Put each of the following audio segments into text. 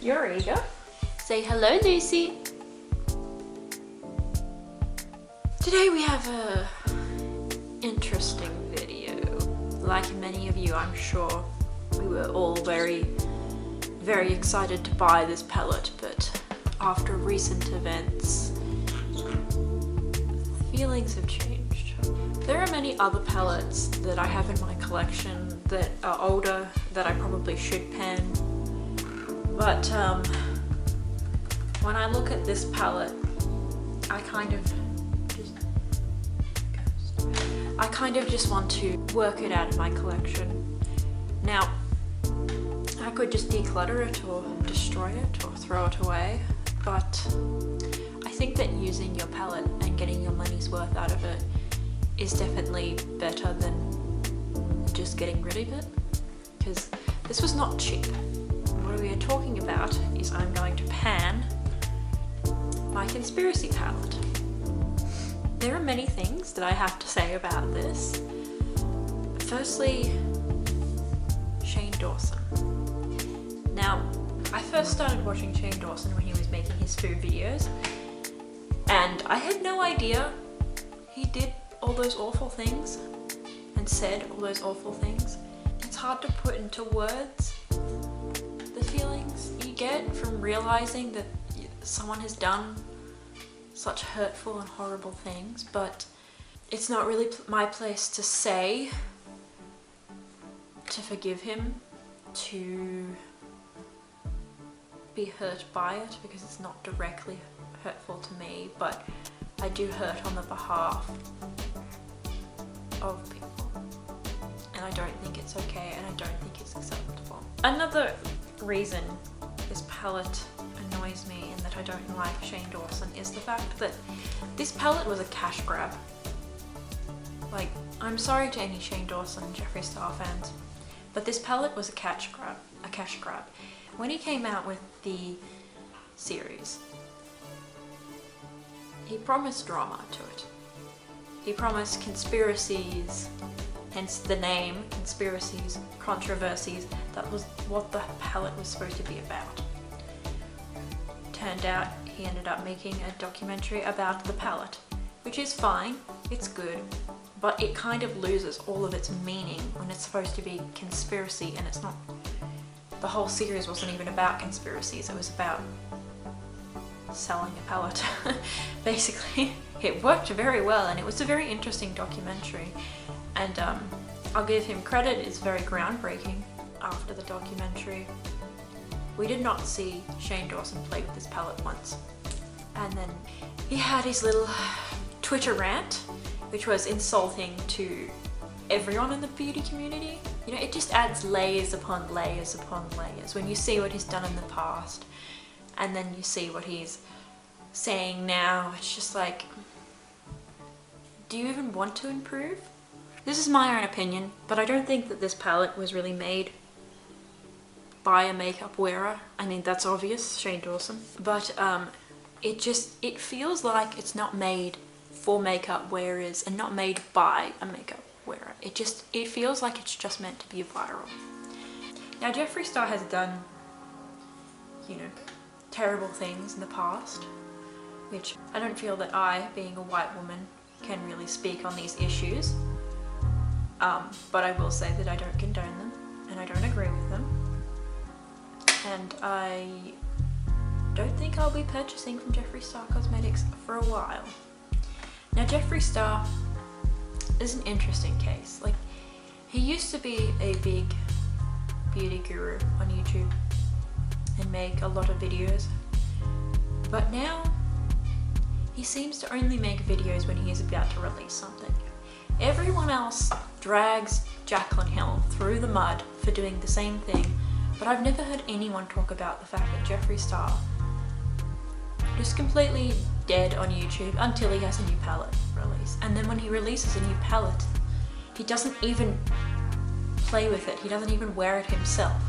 You're eager. Say hello, Lucy. Today we have a interesting video. Like many of you, I'm sure, we were all very excited to buy this palette, but after recent events, feelings have changed. There are many other palettes that I have in my collection that are older that I probably should pan, but when I look at this palette, I kind of just want to work it out in my collection. Now, I could just declutter it or destroy it or throw it away, but I think that using your palette and getting your money's worth out of it is definitely better than just getting rid of it, because this was not cheap. What we are talking about is I'm going to pan my conspiracy palette. There are many things that I have to say about this. Firstly, Shane Dawson. Now, I first started watching Shane Dawson when he was making his food videos, and I had no idea he did all those awful things and said all those awful things. It's hard to put into words the feelings you get from realizing that someone has done such hurtful and horrible things, but it's not really my place to say to forgive him, to be hurt by it, because it's not directly hurtful to me, but I do hurt on the behalf of people, and I don't think it's okay, and I don't think it's acceptable. Another reason this palette annoys me and that I don't like Shane Dawson is the fact that this palette was a cash grab. Like, I'm sorry to any Shane Dawson and Jeffree Star fans, but this palette was a cash grab. When he came out with the series, he promised drama to it. He promised conspiracies, hence the name, conspiracies, controversies. That was what the palette was supposed to be about. Turned out he ended up making a documentary about the palette, which is fine, it's good, but it kind of loses all of its meaning when it's supposed to be conspiracy, and it's not. The whole series wasn't even about conspiracies, it was about selling a palette. Basically, it worked very well, and it was a very interesting documentary, and I'll give him credit, it's very groundbreaking. After the documentary, we did not see Shane Dawson play with this palette once. And then he had his little Twitter rant, which was insulting to everyone in the beauty community. You know, it just adds layers upon layers upon layers when you see what he's done in the past and then you see what he's saying now. It's just like, do you even want to improve? This is my own opinion, but I don't think that this palette was really made by a makeup wearer. I mean, that's obvious, Shane Dawson, but it feels like it's not made for makeup wearers and not made by a makeup wearer. It feels like it's just meant to be viral. Now, Jeffree Star has done, you know, terrible things in the past, which I don't feel that I, being a white woman, can really speak on these issues, but I will say that I don't condone them and I don't agree with them. And I don't think I'll be purchasing from Jeffree Star Cosmetics for a while. Now, Jeffree Star is an interesting case. Like, he used to be a big beauty guru on YouTube and make a lot of videos, but now he seems to only make videos when he is about to release something. Everyone else drags Jaclyn Hill through the mud for doing the same thing, but I've never heard anyone talk about the fact that Jeffree Star is completely dead on YouTube until he has a new palette release. And then when he releases a new palette, he doesn't even play with it. He doesn't even wear it himself.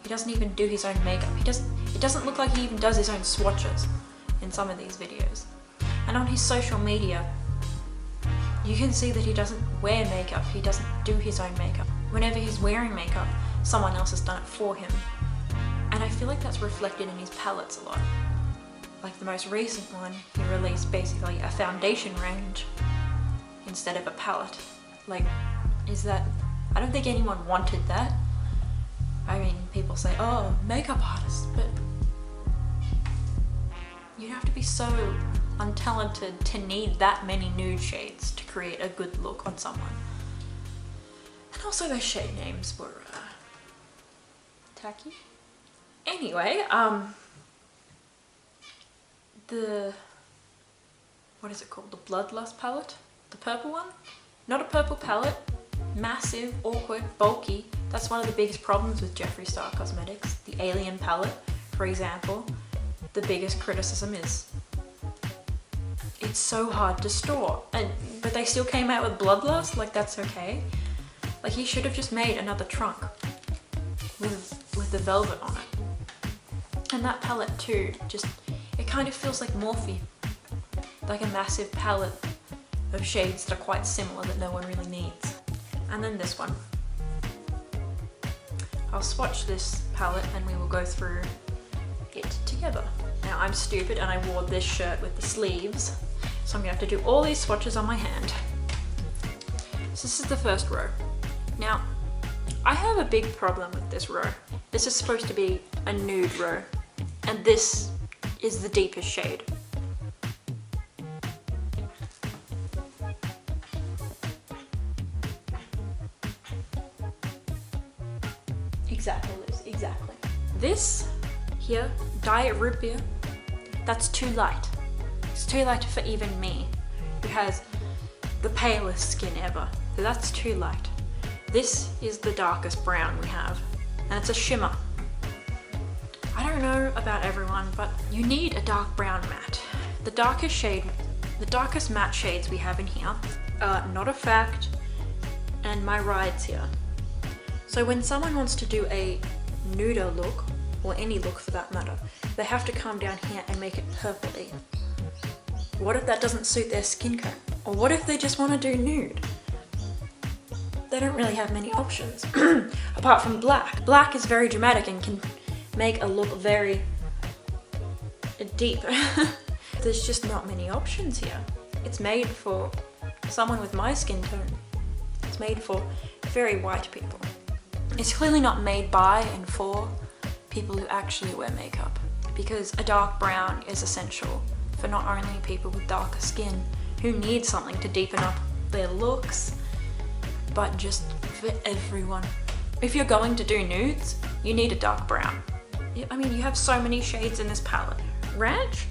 He doesn't even do his own makeup. It doesn't look like he even does his own swatches in some of these videos. And on his social media, you can see that he doesn't wear makeup. He doesn't do his own makeup. Whenever he's wearing makeup, someone else has done it for him. And I feel like that's reflected in his palettes a lot. Like the most recent one, he released basically a foundation range instead of a palette. Like, is that, I don't think anyone wanted that. I mean, people say, oh, makeup artists, but you'd have to be so untalented to need that many nude shades to create a good look on someone. And also those shade names were tacky. Anyway, what is it called? The Bloodlust palette? The purple one? Not a purple palette. Massive, awkward, bulky. That's one of the biggest problems with Jeffree Star Cosmetics. The Alien palette, for example. The biggest criticism is it's so hard to store. But they still came out with Bloodlust, like that's okay. Like he should have just made another trunk with the velvet on it. And that palette too, just, it kind of feels like Morphe. Like a massive palette of shades that are quite similar that no one really needs. And then this one. I'll swatch this palette and we will go through it together. Now I'm stupid and I wore this shirt with the sleeves, so I'm gonna have to do all these swatches on my hand. So this is the first row. Now, I have a big problem with this row. This is supposed to be a nude row, and this is the deepest shade. Exactly, Liz, exactly. This here, Diet Root Beer, that's too light. It's too light for even me, who has the palest skin ever. So that's too light. This is the darkest brown we have, and it's a shimmer. I don't know about everyone, but you need a dark brown matte. The darkest shade, the darkest matte shades we have in here are Not a Fact and My Rides here. So when someone wants to do a nuder look, or any look for that matter, they have to come down here and make it purpley. What if that doesn't suit their skin tone? Or what if they just want to do nude? They don't really have many options, apart from black. Black is very dramatic and can make a look very deep. There's just not many options here. It's made for someone with my skin tone. It's made for very white people. It's clearly not made by and for people who actually wear makeup, because a dark brown is essential for not only people with darker skin who need something to deepen up their looks, but just for everyone. If you're going to do nudes, you need a dark brown. I mean, you have so many shades in this palette. Ranch,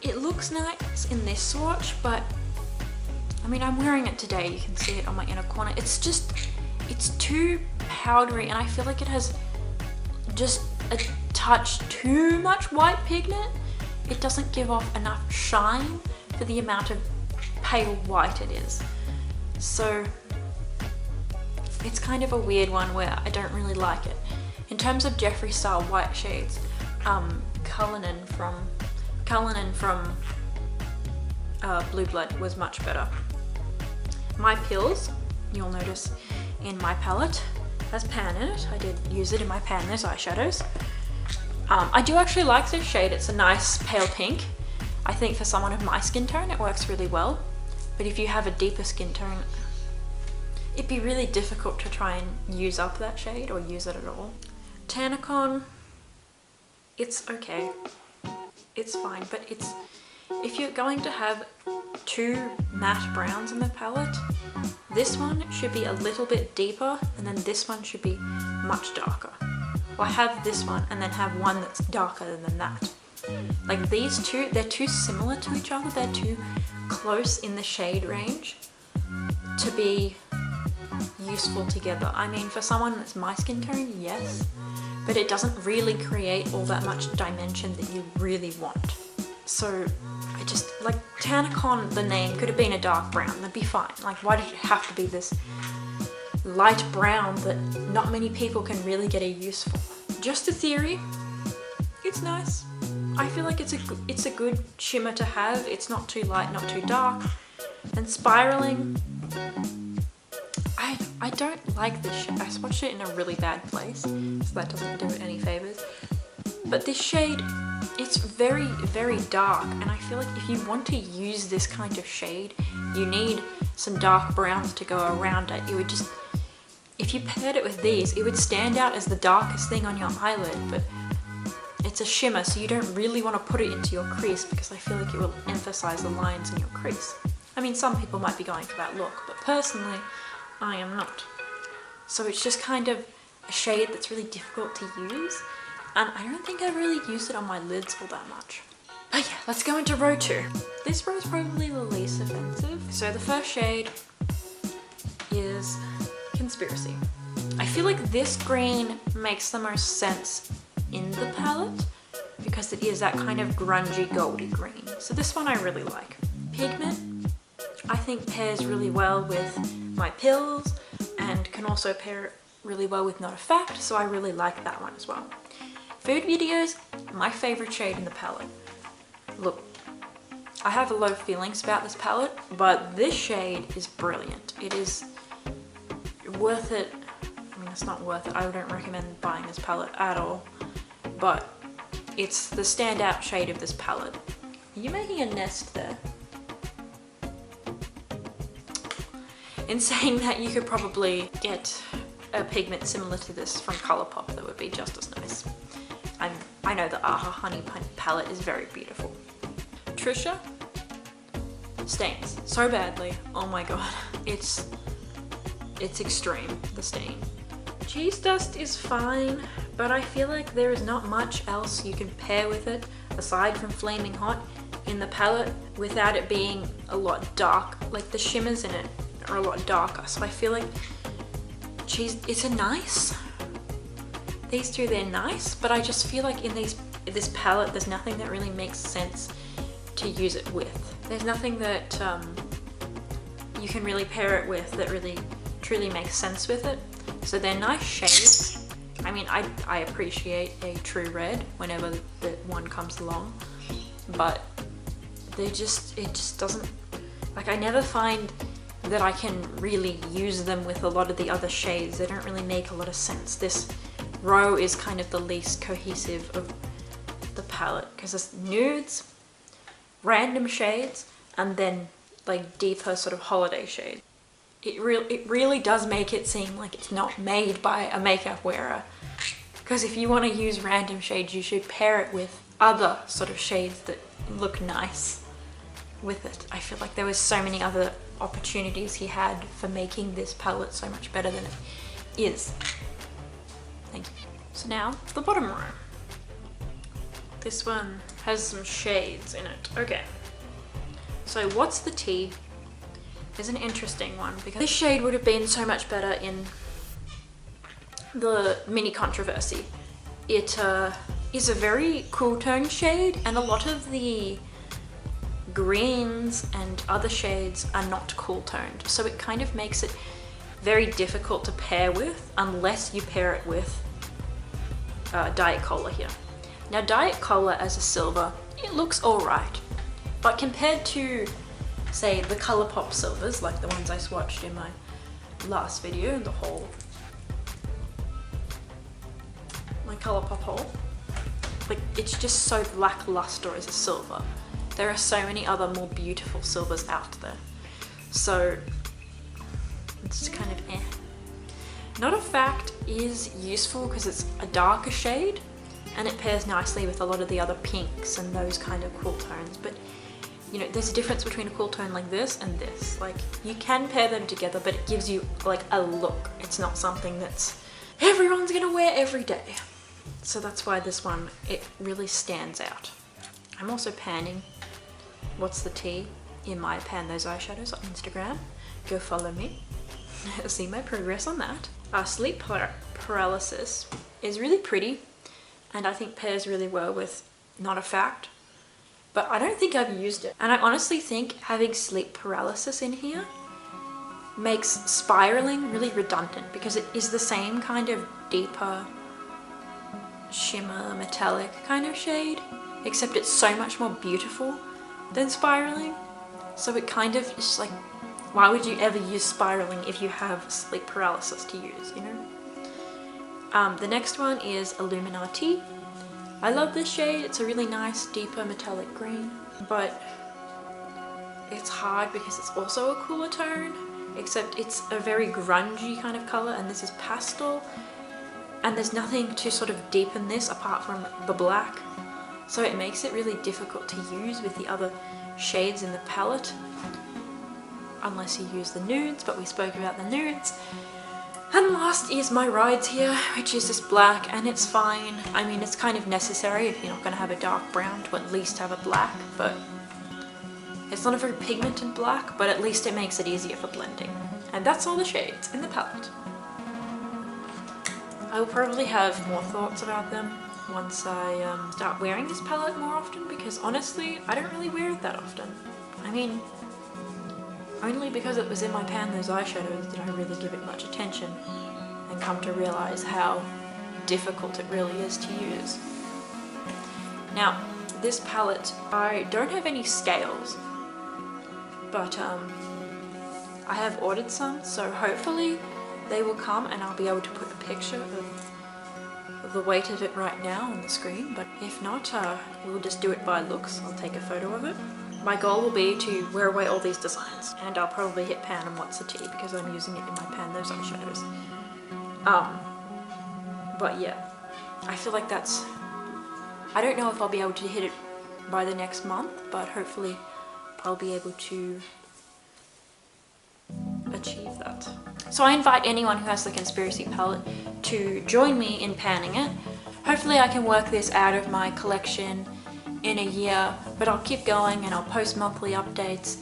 it looks nice in this swatch, but I mean, I'm wearing it today. You can see it on my inner corner. It's too powdery, and I feel like it has just a touch too much white pigment. It doesn't give off enough shine for the amount of pale white it is. So it's kind of a weird one where I don't really like it. In terms of Jeffree Star white shades, Cullinan from Blue Blood was much better. My Pills, you'll notice in my palette, has pan in it. I did use it in my pan as eyeshadows. I do actually like this shade. It's a nice pale pink. I think for someone of my skin tone, it works really well. But if you have a deeper skin tone, it'd be really difficult to try and use up that shade or use it at all. Tannicon, it's okay. It's fine, but if you're going to have two matte browns in the palette, this one should be a little bit deeper, and then this one should be much darker. Or have this one and then have one that's darker than that. Like these two, they're too similar to each other. They're too close in the shade range to be useful together. I mean, for someone that's my skin tone, yes, but it doesn't really create all that much dimension that you really want. So I just, like, Tannicon, the name could have been a dark brown, that'd be fine. Like, why did it have to be this light brown that not many people can really get a use for? Just a theory, it's nice. I feel like it's a good shimmer to have. It's not too light, not too dark. And spiraling, I don't like this shade. I swatched it in a really bad place, so that doesn't do it any favors. But this shade, it's very, very dark, and I feel like if you want to use this kind of shade, you need some dark browns to go around it. You would just, if you paired it with these, it would stand out as the darkest thing on your eyelid, but it's a shimmer, so you don't really want to put it into your crease because I feel like it will emphasize the lines in your crease. I mean, some people might be going for that look, but personally, I am not. So it's just kind of a shade that's really difficult to use, and I don't think I've really used it on my lids all that much. But yeah, let's go into row 2. This row is probably the least offensive. So the first shade is Conspiracy. I feel like this green makes the most sense in the palette because it is that kind of grungy goldy green. So this one I really like. Pigment, I think pairs really well with my pills and can also pair really well with Not a Fact, so I really like that one as well. Food videos, my favorite shade in the palette. Look, I have a lot of feelings about this palette, but this shade is brilliant. It is worth it. I mean, it's not worth it. I don't recommend buying this palette at all, but it's the standout shade of this palette. Are you making a nest there? In saying that, you could probably get a pigment similar to this from Colourpop that would be just as nice. I know the Aha Honey palette is very beautiful. Trisha stains so badly. Oh my god. It's extreme, the stain. Cheese Dust is fine, but I feel like there is not much else you can pair with it aside from Flaming Hot in the palette without it being a lot dark. Like the shimmers in it are a lot darker, so I feel like it's a nice. These two, they're nice, but I just feel like in this palette there's nothing that really makes sense to use it with. There's nothing that you can really pair it with that really truly makes sense with it. So they're nice shades. I mean, I appreciate a true red whenever the one comes along, but it just doesn't, like, I never find that I can really use them with a lot of the other shades. They don't really make a lot of sense. This row is kind of the least cohesive of the palette because it's nudes, random shades, and then like deeper sort of holiday shades. It really does make it seem like it's not made by a makeup wearer, because if you want to use random shades, you should pair it with other sort of shades that look nice with it. I feel like there was so many other opportunities he had for making this palette so much better than it is. Thank you. So now, the bottom row. This one has some shades in it. Okay. So What's the Tea is an interesting one because this shade would have been so much better in the mini controversy. It is a very cool tone shade, and a lot of the greens and other shades are not cool toned. So it kind of makes it very difficult to pair with unless you pair it with Diet Cola here. Now Diet Cola as a silver, it looks alright, but compared to say the Colourpop silvers, like the ones I swatched in my last video in the haul, my Colourpop haul, like it's just so lackluster as a silver. There are so many other more beautiful silvers out there, so it's kind of eh. Not a Fact is useful because it's a darker shade and it pairs nicely with a lot of the other pinks and those kind of cool tones, but you know, there's a difference between a cool tone like this and this. Like, you can pair them together, but it gives you like a look. It's not something that's everyone's gonna wear every day. So that's why this one, it really stands out. I'm also panning What's the Tea in my Pan Those Eyeshadows on Instagram. Go follow me. See my progress on that. Sleep Paralysis is really pretty and I think pairs really well with Not a Fact, but I don't think I've used it. And I honestly think having Sleep Paralysis in here makes spiraling really redundant because it is the same kind of deeper shimmer metallic kind of shade, except it's so much more beautiful than spiraling. So it kind of is like, why would you ever use spiraling if you have Sleep Paralysis to use, you know? The next one is Illuminati. I love this shade. It's a really nice, deeper metallic green, but it's hard because it's also a cooler tone, except it's a very grungy kind of color, and this is pastel, and there's nothing to sort of deepen this apart from the black, so it makes it really difficult to use with the other shades in the palette, unless you use the nudes, but we spoke about the nudes. And last is my Rides here, which is this black, and it's fine. I mean, it's kind of necessary if you're not going to have a dark brown to at least have a black, but it's not a very pigmented black, but at least it makes it easier for blending. And that's all the shades in the palette. I will probably have more thoughts about them once I start wearing this palette more often, because honestly, I don't really wear it that often. I mean, only because it was in my pan, those eyeshadows, did I really give it much attention and come to realize how difficult it really is to use. Now, this palette, I don't have any scales, but I have ordered some, so hopefully they will come and I'll be able to put a picture of the weight of it right now on the screen, but if not, we'll just do it by looks. I'll take a photo of it. My goal will be to wear away all these designs, and I'll probably hit pan and what's the tea because I'm using it in my pan, those eyeshadows. But yeah, I feel like that's, I don't know if I'll be able to hit it by the next month, but hopefully I'll be able to achieve that. So I invite anyone who has the Conspiracy palette to join me in panning it. Hopefully I can work this out of my collection in a year, but I'll keep going and I'll post monthly updates.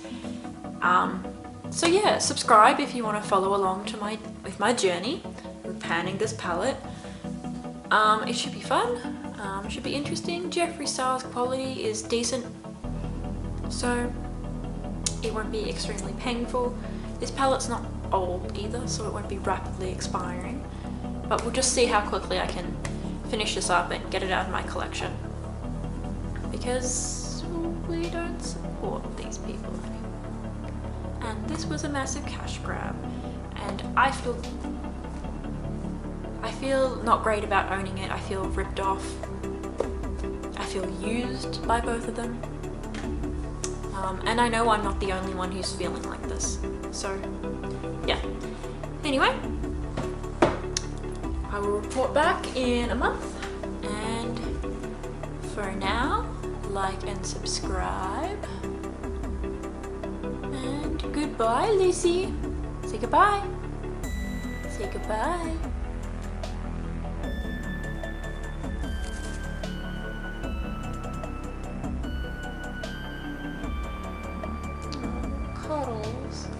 So yeah, subscribe if you want to follow along to with my journey with panning this palette. It should be fun, it should be interesting. Jeffree Star's quality is decent, so it won't be extremely painful. This palette's not old either, so it won't be rapidly expiring, but we'll just see how quickly I can finish this up and get it out of my collection, because we don't support these people anymore. And this was a massive cash grab, and I feel not great about owning it. I feel ripped off. I feel used by both of them. And I know I'm not the only one who's feeling like this. So, yeah. Anyway, I will report back in a month. And for now, like and subscribe. And goodbye, Lucy. Say goodbye. Say goodbye.